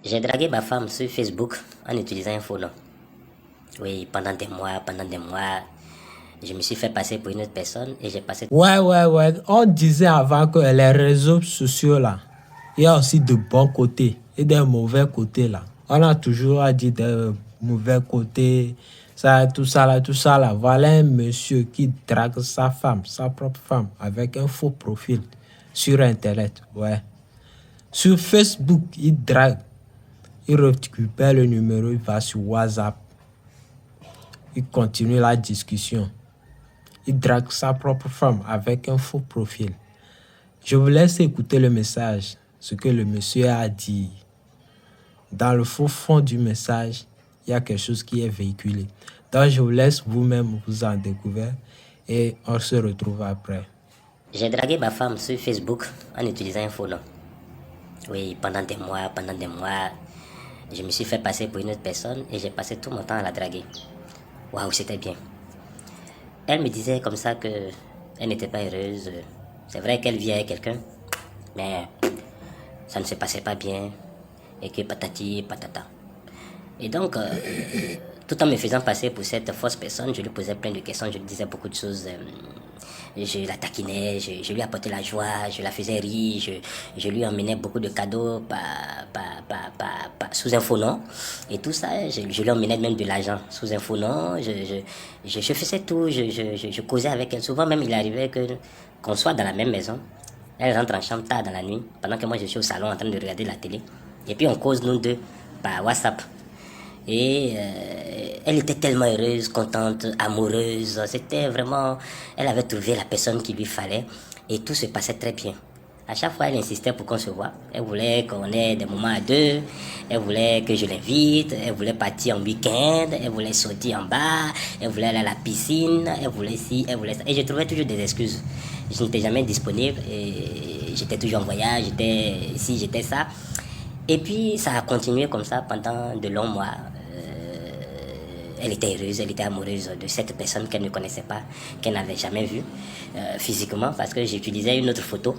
J'ai dragué ma femme sur Facebook en utilisant un faux nom. Oui, pendant des mois, je me suis fait passer pour une autre personne et j'ai passé... Ouais. On disait avant que les réseaux sociaux, là, il y a aussi de bons côtés et des mauvais côtés, là. On a toujours dit des mauvais côtés, ça, tout ça, là. Voilà un monsieur qui drague sa femme, sa propre femme, avec un faux profil sur Internet, ouais. Sur Facebook, il drague, il récupère le numéro, il va sur WhatsApp, il continue la discussion. Il drague sa propre femme avec un faux profil. Je vous laisse écouter le message, ce que le monsieur a dit. Dans le fond du message, il y a quelque chose qui est véhiculé. Donc, je vous laisse vous-même vous en découvrir et on se retrouve après. J'ai dragué ma femme sur Facebook en utilisant un faux nom. Oui, pendant des mois, je me suis fait passer pour une autre personne et j'ai passé tout mon temps à la draguer. Waouh, c'était bien. Elle me disait comme ça que elle n'était pas heureuse. C'est vrai qu'elle vit avec quelqu'un, mais ça ne se passait pas bien et que patati patata. Et donc, tout en me faisant passer pour cette fausse personne, je lui posais plein de questions, je lui disais beaucoup de choses. Je la taquinais, je lui apportais la joie, je la faisais rire, je lui emmenais beaucoup de cadeaux sous un faux nom. Et tout ça, je lui emmenais même de l'argent sous un faux nom. Je faisais tout, je causais avec elle. Souvent même, il arrivait qu'on soit dans la même maison. Elle rentre en chambre tard dans la nuit, pendant que moi je suis au salon en train de regarder la télé. Et puis on cause nous deux par WhatsApp. Et elle était tellement heureuse, contente, amoureuse. C'était vraiment... Elle avait trouvé la personne qu'il lui fallait. Et tout se passait très bien. À chaque fois, elle insistait pour qu'on se voit. Elle voulait qu'on ait des moments à deux. Elle voulait que je l'invite. Elle voulait partir en week-end. Elle voulait sortir en bas. Elle voulait aller à la piscine. Elle voulait ci, elle voulait ça. Et je trouvais toujours des excuses. Je n'étais jamais disponible. Et j'étais toujours en voyage. J'étais ci, j'étais ça. Et puis, ça a continué comme ça pendant de longs mois. Elle était heureuse, elle était amoureuse de cette personne qu'elle ne connaissait pas, qu'elle n'avait jamais vue physiquement, parce que j'utilisais une autre photo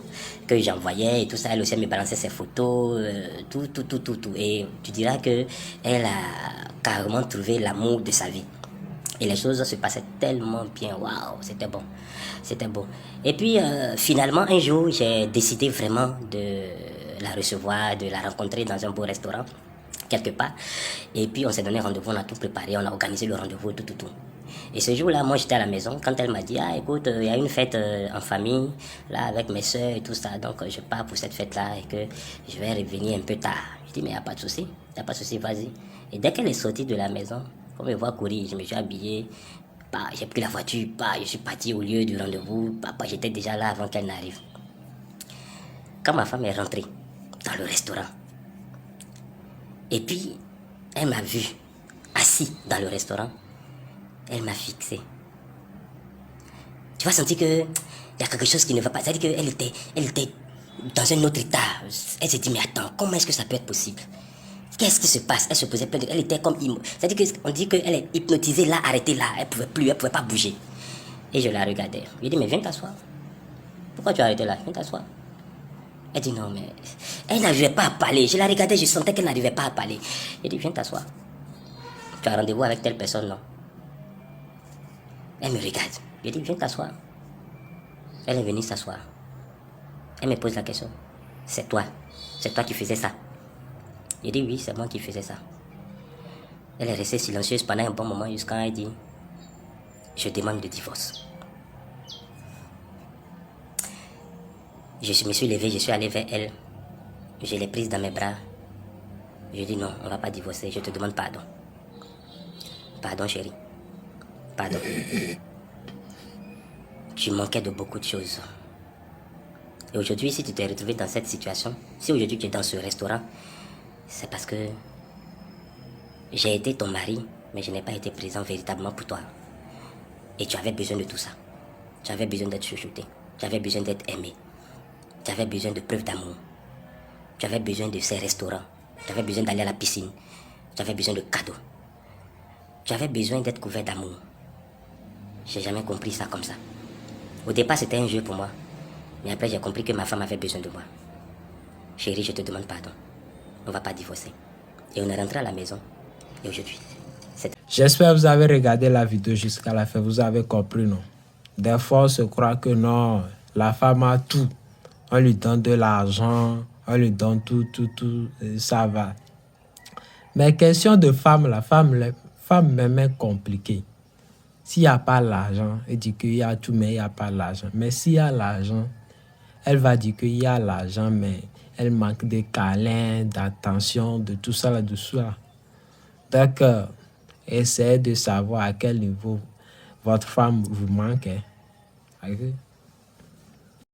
que j'envoyais et tout ça. Elle aussi me balançait ses photos, tout. Et tu diras que elle a carrément trouvé l'amour de sa vie. Et les choses se passaient tellement bien, waouh, c'était bon, c'était beau. Et puis finalement, un jour, j'ai décidé vraiment de la recevoir, de la rencontrer dans un beau restaurant quelque part. Et puis on s'est donné rendez-vous, on a tout préparé, on a organisé le rendez-vous, tout. Et ce jour-là, moi j'étais à la maison, quand elle m'a dit, ah écoute, il y a une fête en famille, là avec mes soeurs et tout ça, donc je pars pour cette fête-là et que je vais revenir un peu tard. Je dis, mais il n'y a pas de souci, vas-y. Et dès qu'elle est sortie de la maison, on me voit courir, je me suis habillé, j'ai pris la voiture, je suis parti au lieu du rendez-vous, j'étais déjà là avant qu'elle n'arrive. Quand ma femme est rentrée dans le restaurant, et puis, elle m'a vu, assis dans le restaurant. Elle m'a fixé. Tu vas sentir qu'il y a quelque chose qui ne va pas. C'est-à-dire qu'elle était dans un autre état. Elle s'est dit, mais attends, comment est-ce que ça peut être possible? Qu'est-ce qui se passe? Elle se posait plein de... Elle était comme... C'est-à-dire qu'on dit qu'elle est hypnotisée là, arrêtée là. Elle ne pouvait pas bouger. Et je la regardais. Je lui ai dit, mais viens t'asseoir. Pourquoi tu as arrêté là? Viens t'asseoir. Elle dit non, mais elle n'arrivait pas à parler. Je la regardais, je sentais qu'elle n'arrivait pas à parler. J'ai dit, viens t'asseoir. Tu as rendez-vous avec telle personne, non? Elle me regarde. J'ai dit, viens t'asseoir. Elle est venue s'asseoir. Elle me pose la question. C'est toi qui faisais ça? J'ai dit, oui, c'est moi qui faisais ça. Elle est restée silencieuse pendant un bon moment jusqu'à elle dit, je demande le divorce. Je me suis levé, je suis allé vers elle. Je l'ai prise dans mes bras. Je dis non, on ne va pas divorcer, je te demande pardon. Pardon chérie. Pardon. Tu manquais de beaucoup de choses. Et aujourd'hui, si tu t'es retrouvé dans cette situation, si aujourd'hui tu es dans ce restaurant, c'est parce que j'ai été ton mari, mais je n'ai pas été présent véritablement pour toi. Et tu avais besoin de tout ça. Tu avais besoin d'être chouchouté. Tu avais besoin d'être aimé. Tu avais besoin de preuves d'amour. Tu avais besoin de ces restaurants. Tu avais besoin d'aller à la piscine. Tu avais besoin de cadeaux. Tu avais besoin d'être couvert d'amour. J'ai jamais compris ça comme ça. Au départ, c'était un jeu pour moi. Mais après, j'ai compris que ma femme avait besoin de moi. Chérie, je te demande pardon. On ne va pas divorcer. Et on est rentré à la maison. Et aujourd'hui, J'espère que vous avez regardé la vidéo jusqu'à la fin. Vous avez compris, non? Des fois, on se croit que non, la femme a tout. On lui donne de l'argent, on lui donne tout, et ça va. Mais question de femme, la femme même est compliquée. S'il n'y a pas l'argent, elle dit qu'il y a tout, mais il n'y a pas l'argent. Mais s'il y a l'argent, elle va dire qu'il y a l'argent, mais elle manque de câlins, d'attention, de tout ça là-dessous. Là. Donc, essayez de savoir à quel niveau votre femme vous manque. Hein.